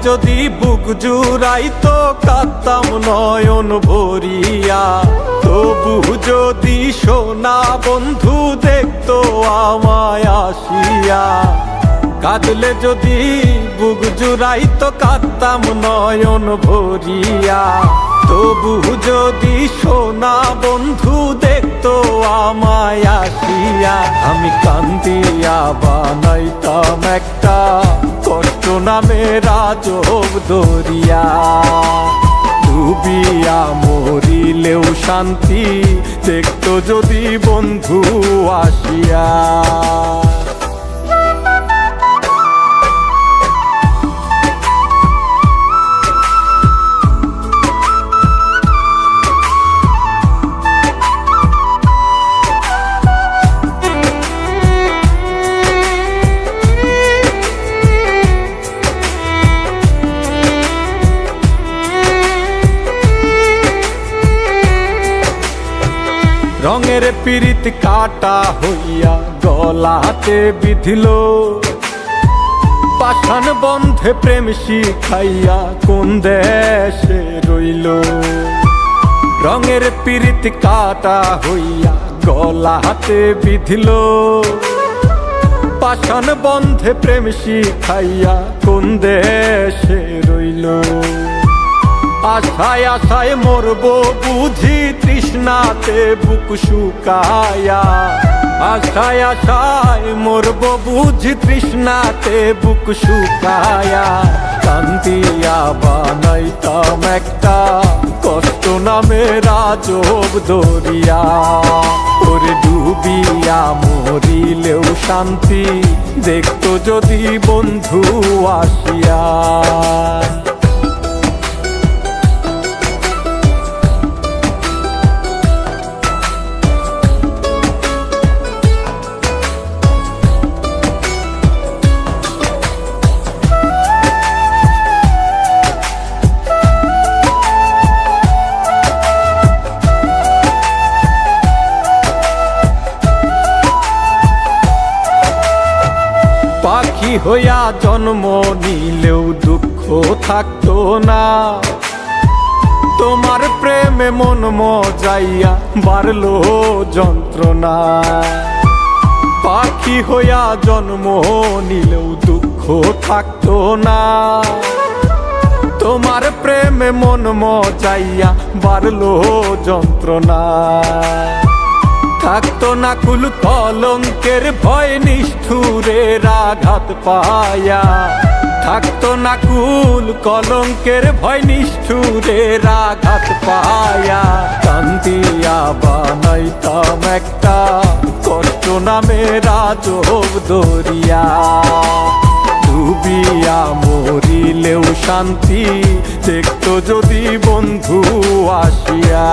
যদি বুক জুড়াইতো কাঁদতাম নয়ন ভরিয়া, তবু যদি সোনা বন্ধু দেখতো আমায় আসিয়া। কাঁদলে যদি বুক জুড়াইতো কাঁদতাম নয়ন ভরিয়া, তবু যদি সোনা বন্ধু দেখতো আমায় আসিয়া। আমি কান্দিয়া বানাইতাম একটা কষ্ট নামের আজব দরিয়া, ডুবিয়া মরিলেও শান্তি দেখতো যদি বন্ধু আসিয়া। রঙের পিরিত কাটা হইয়া গলাতে বিধিল, পাষাণ বন্ধে প্রেম শিখাইয়া কোন দেশে রইল। রঙের পিরিত কাটা হইয়া গলাতে বিধিল, পাষাণ বন্ধে প্রেম শিখাইয়া কোন দেশে রইল। আশায় আশায় মরবো বুঝি তৃষ্ণাতে বুক শুকায়া, আশায় আশায় মরবো বুঝি তৃষ্ণাতে বুক শুকায়া। কান্দিয়া বানাইতাম একটা কষ্ট নামের আজব দরিয়া, ওরে ডুবিয়া মরিলেও শান্তি দেখতো যদি বন্ধু আসিয়া। পাখি হইয়া জন্ম নিলেও দুঃখ থাকতো না, তোমার প্রেমে মন মজাইয়া বাড়লো যন্ত্রণা। পাখি হইয়া জন্ম নিলেও দুঃখ থাকতো না, তোমার প্রেমে মন মজাইয়া বাড়লো যন্ত্রণা। থাকতো না কুল কলঙ্কের ভয় নিষ্ঠুরের আঘাত পায়া, থাকতো না কুল কলঙ্কের ভয় নিষ্ঠুরের আঘাত পায়া। কান্দিয়া বানাইতাম একটা কষ্ট নামের আজব দরিয়া, ডুবিয়া মরিলেও শান্তি দেখতো যদি বন্ধু আসিয়া।